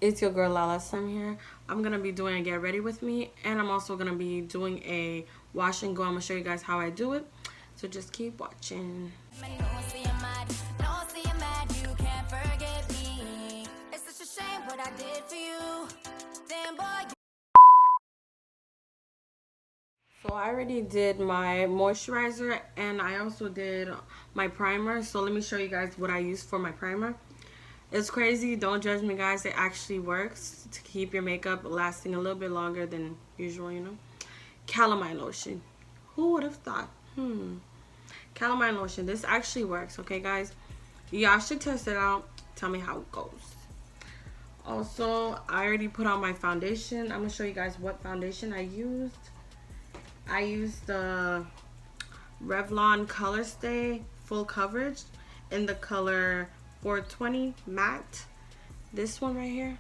It's your girl Lalaslim here. I'm going to be doing a get ready with me, and I'm also going to be doing a wash and go. I'm going to show you guys how I do it. So just keep watching. So I already did my moisturizer and I also did my primer. So let me show you guys what I use for my primer. It's crazy, don't judge me guys, it actually works to keep your makeup lasting a little bit longer than usual, you know. Calamine lotion. Who would have thought? Calamine lotion, this actually works, okay guys? Y'all should test it out, tell me how it goes. Also, I already put on my foundation. I'm gonna show you guys what foundation I used. I used the Revlon Color Stay Full Coverage in the color 420 Matte. This one right here.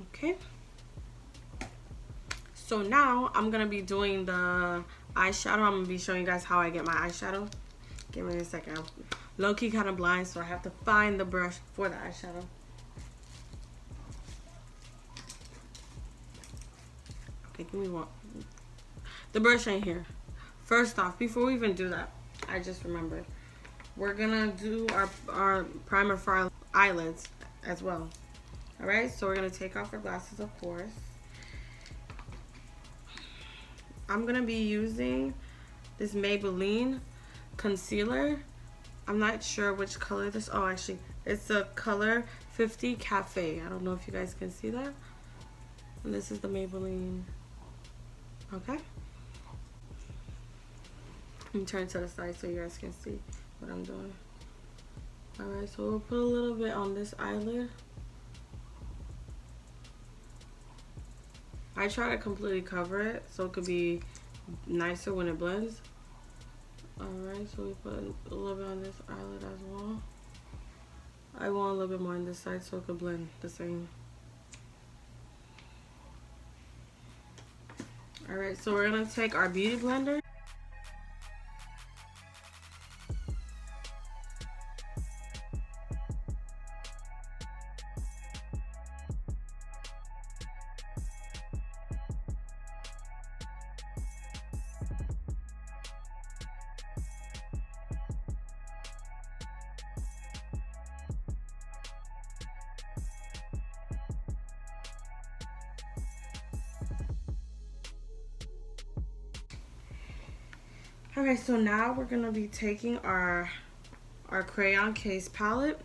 Okay. So now I'm going to be doing the eyeshadow. I'm going to be showing you guys how I get my eyeshadow. Give me a second. I'm low-key kind of blind, so I have to find the brush for the eyeshadow. Okay, give me one. The brush ain't here. First off, before we even do that, I just remembered. We're gonna do our primer for our eyelids as well. Alright, so we're gonna take off our glasses, of course. I'm gonna be using this Maybelline concealer. I'm not sure which color this, oh actually, it's a color 50 Cafe. I don't know if you guys can see that. And this is the Maybelline. Okay. Let me turn to the side so you guys can see what I'm doing. Alright, so we'll put a little bit on this eyelid. I try to completely cover it so it could be nicer when it blends. Alright, so we put a little bit on this eyelid as well. I want a little bit more on this side so it could blend the same. Alright, so we're going to take our beauty blender. Alright, so now we're going to be taking our crayon case palette.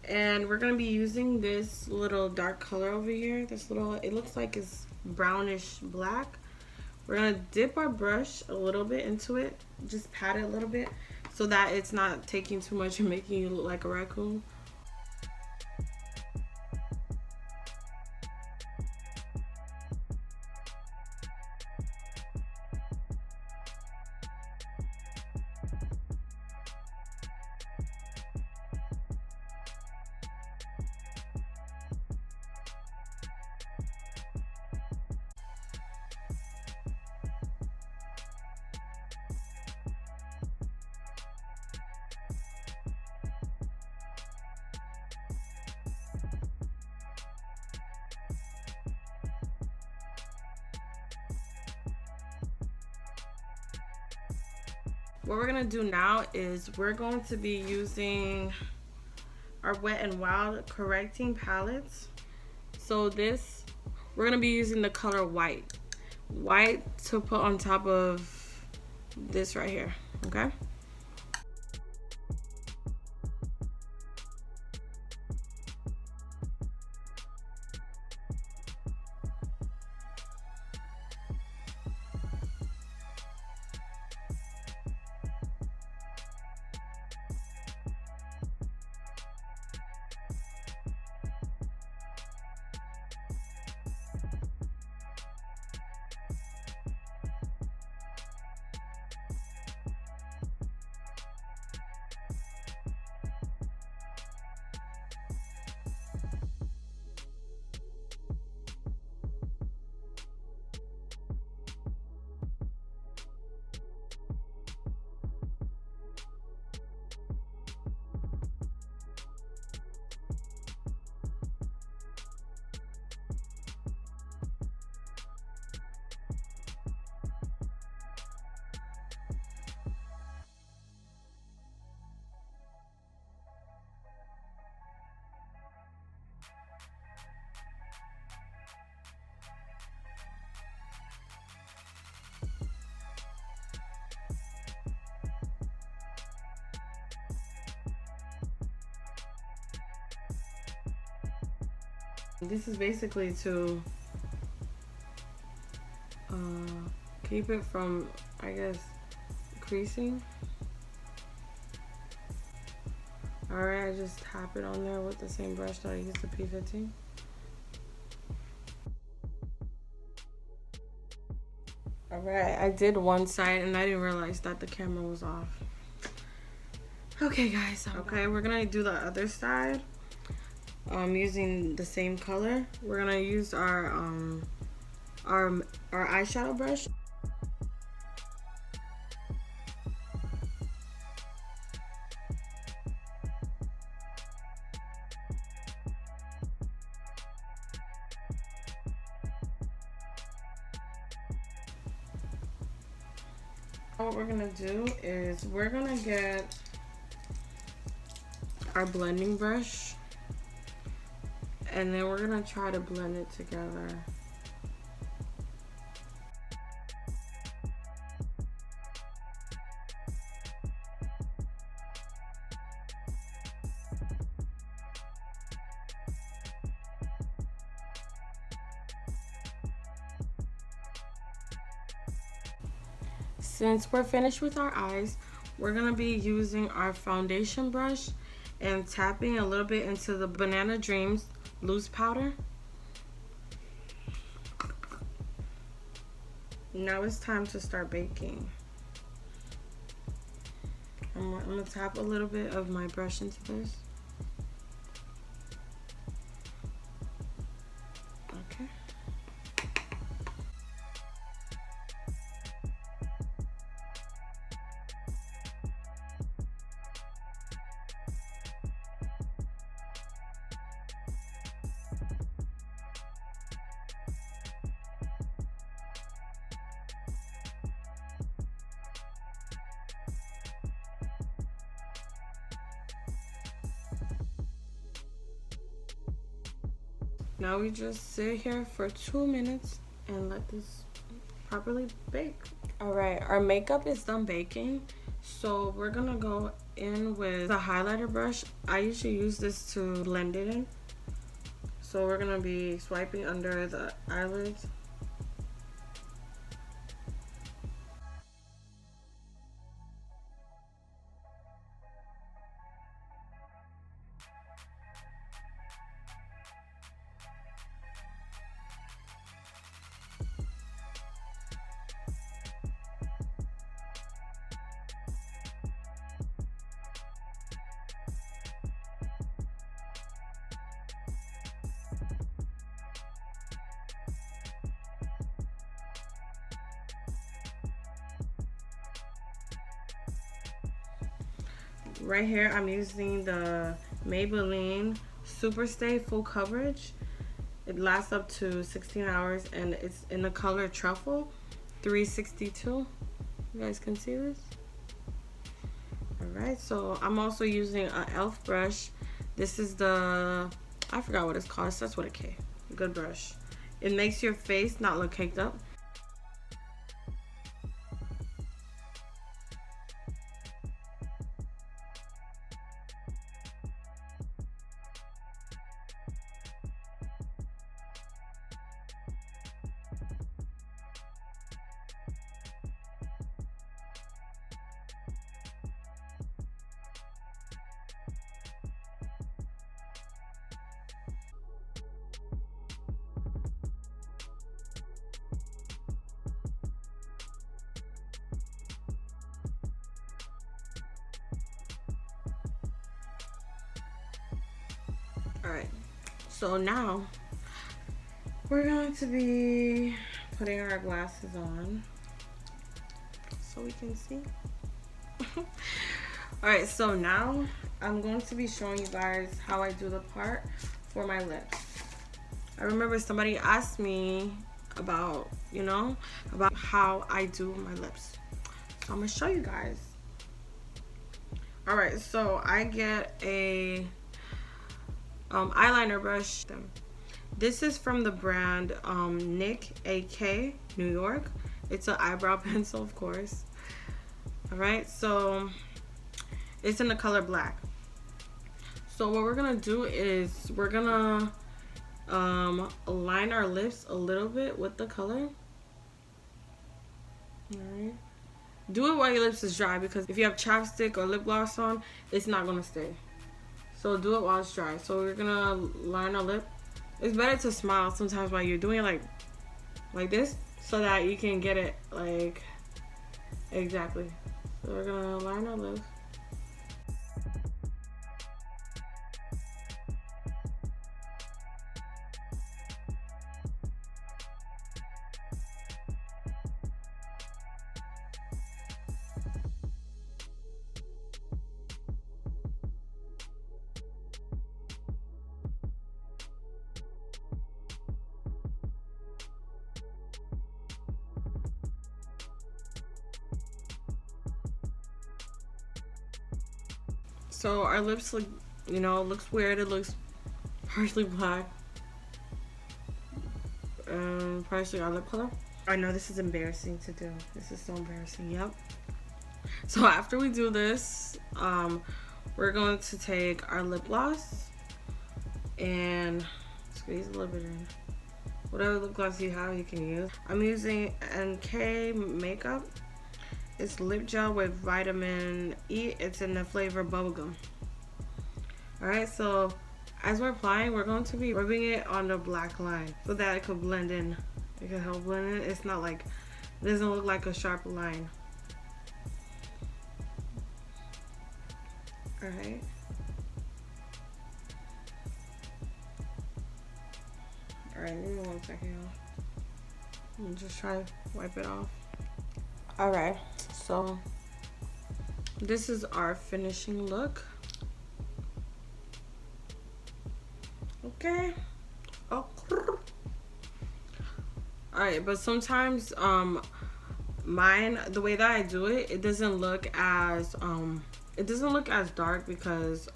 And we're going to be using this little dark color over here. This little, it looks like it's brownish black. We're going to dip our brush a little bit into it. Just pat it a little bit so that it's not taking too much and making you look like a raccoon. What we're gonna do now is we're going to be using our Wet n Wild correcting palettes. So this, we're gonna be using the color white to put on top of this right here, okay? This is basically to keep it from, I guess, creasing. Alright, I just tap it on there with the same brush that I used the P15. Alright, I did one side and I didn't realize that the camera was off. Okay guys, okay, we're gonna do the other side. Using the same color. We're gonna use our eyeshadow brush. What we're gonna do is we're gonna get our blending brush and then we're gonna try to blend it together. Since we're finished with our eyes, we're gonna be using our foundation brush and tapping a little bit into the Banana Dreams loose powder. Now it's time to start baking. I'm gonna tap a little bit of my brush into this. Okay. Now we just sit here for 2 minutes and let this properly bake. All right, our makeup is done baking. So we're gonna go in with a highlighter brush. I usually use this to blend it in. So we're gonna be swiping under the eyelids. Right here, I'm using the Maybelline Super Stay Full Coverage. It lasts up to 16 hours and it's in the color Truffle 362. You guys can see this? Alright, so I'm also using an e.l.f. brush. This is the, I forgot what it's called. It starts with a K. Good brush. It makes your face not look caked up. Alright, so now we're going to be putting our glasses on so we can see. Alright, so now I'm going to be showing you guys how I do the part for my lips. I remember somebody asked me about, about how I do my lips. So I'm going to show you guys. Alright, so I get a eyeliner brush. This is from the brand Nick AK New York. It's an eyebrow pencil, of course. Alright, so it's in the color black. So what we're gonna do is we're gonna line our lips a little bit with the color. Alright. Do it while your lips is dry, because if you have chapstick or lip gloss on, it's not gonna stay. So do it while it's dry. So we're gonna line our lip. It's better to smile sometimes while you're doing it like this, so that you can get it like exactly. So we're gonna line our lips. So our lips look, you know, it looks weird. It looks partially black and partially our lip color. I know this is embarrassing to do. This is so embarrassing. Yep. So after we do this, we're going to take our lip gloss and squeeze a little bit in. Whatever lip gloss you have, you can use. I'm using NK Makeup. It's lip gel with vitamin E. It's in the flavor bubblegum. Alright, so as we're applying, we're going to be rubbing it on the black line so that it could blend in. It can help blend in. It's not like, it doesn't look like a sharp line. Alright. Alright, give me 1 second, y'all. Let me just try to wipe it off. Alright, so this is our finishing look. Okay. Oh. Alright, but sometimes mine, the way that I do it, it doesn't look as dark because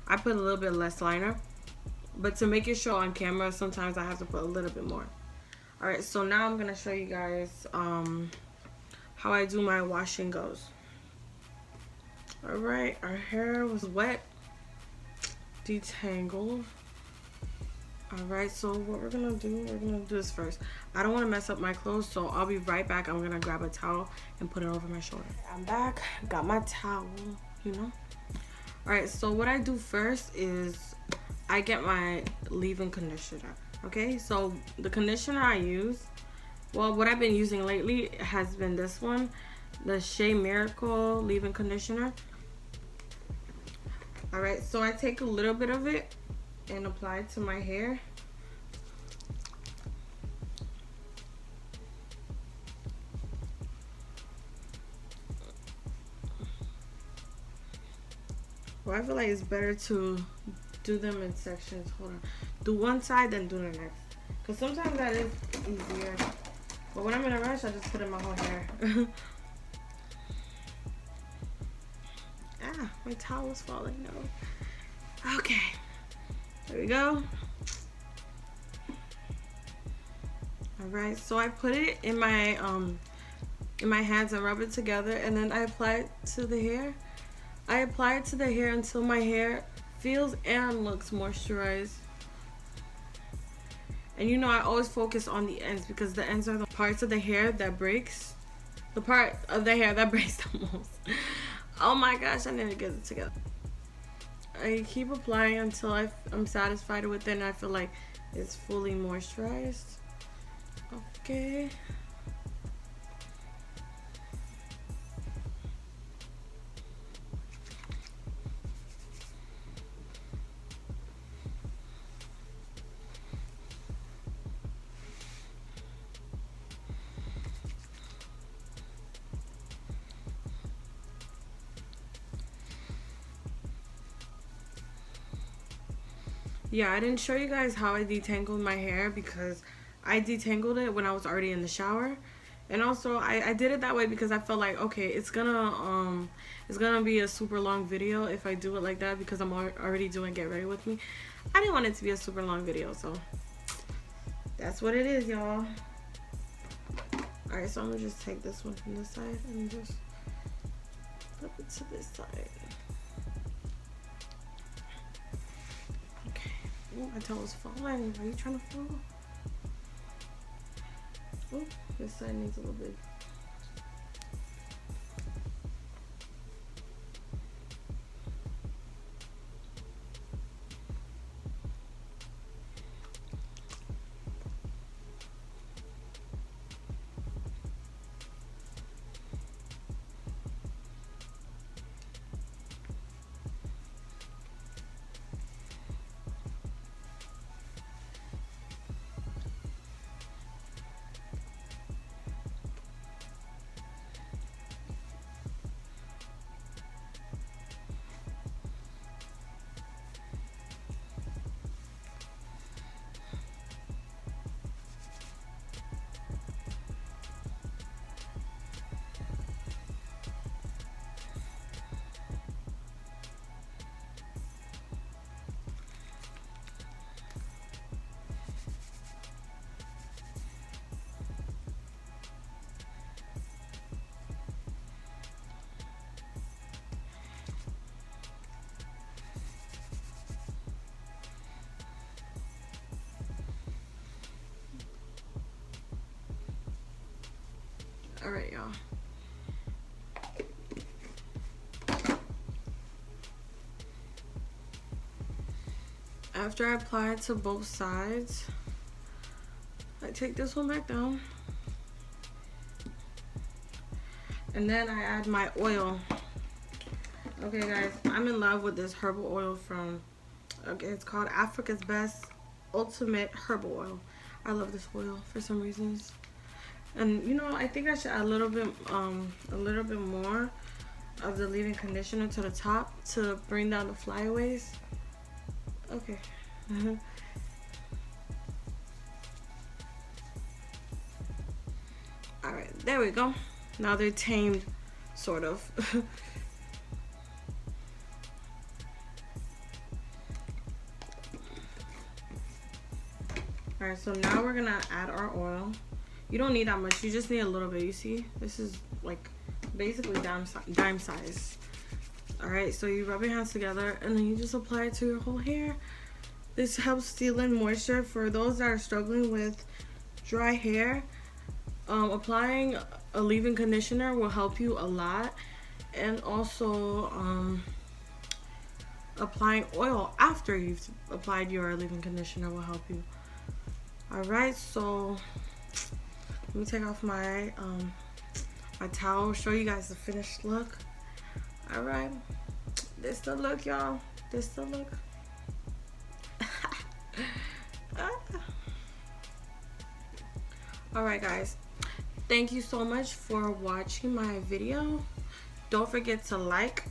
I put a little bit less liner. But to make it show on camera, sometimes I have to put a little bit more. Alright, so now I'm gonna show you guys how I do my wash and goes. Alright, our hair was wet, detangled. Alright, so what we're gonna do this first. I don't want to mess up my clothes, so I'll be right back. I'm gonna grab a towel and put it over my shoulder. I'm back, got my towel, you know. Alright, so what I do first is I get my leave-in conditioner. Okay, so the conditioner I use, well, what I've been using lately has been this one, the Shea Miracle leave-in conditioner. Alright, so I take a little bit of it and apply it to my hair. Well, I feel like it's better to do them in sections. Hold on. Do one side, then do the next. Because sometimes that is easier. But when I'm in a rush, I just put in my whole hair. Ah, my towel is falling. No. Okay. There we go. Alright, so I put it in my hands and rub it together, and then I apply it to the hair. I apply it to the hair until my hair feels and looks moisturized. And you know, I always focus on the ends because the ends are the parts of the hair that breaks. The part of the hair that breaks the most. Oh my gosh, I need to get it together. I keep applying until I'm satisfied with it and I feel like it's fully moisturized. Okay. Yeah, I didn't show you guys how I detangled my hair because I detangled it when I was already in the shower. And also I did it that way because I felt like, okay, it's gonna be a super long video if I do it like that because I'm already doing Get Ready With Me. I didn't want it to be a super long video, so that's what it is, y'all. Alright, so I'm gonna just take this one from this side and just flip it to this side. Okay. Oh, my toe is falling. Are you trying to fall? Oh, this side needs a little bit. All right, y'all. After I apply it to both sides, I take this one back down. And then I add my oil. Okay, guys, I'm in love with this herbal oil from, okay, it's called Africa's Best Ultimate Herbal Oil. I love this oil for some reasons. And you know, I think I should add a little bit more of the leave-in conditioner to the top to bring down the flyaways. Okay. All right, there we go. Now they're tamed, sort of. All right, so now we're gonna add our oil. You don't need that much, you just need a little bit. You see, this is like basically dime size. All right, so you rub your hands together and then you just apply it to your whole hair. This helps seal in moisture for those that are struggling with dry hair. Applying a leave-in conditioner will help you a lot, and also applying oil after you've applied your leave-in conditioner will help you. All right, so let me take off my my towel, show you guys the finished look. All right, this the look, y'all. This the look. All right, guys, thank you so much for watching my video. Don't forget to like,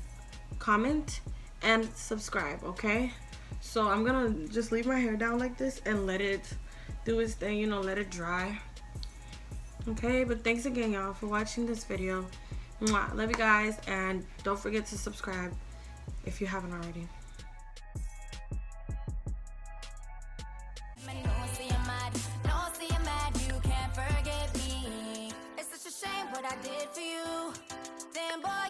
comment, and subscribe. Okay, so I'm gonna just leave my hair down like this and let it do its thing, you know, let it dry. Okay, but thanks again, y'all, for watching this video. Mwah. Love you guys, and don't forget to subscribe if you haven't already. It's such a shame what I did for you. Then boy,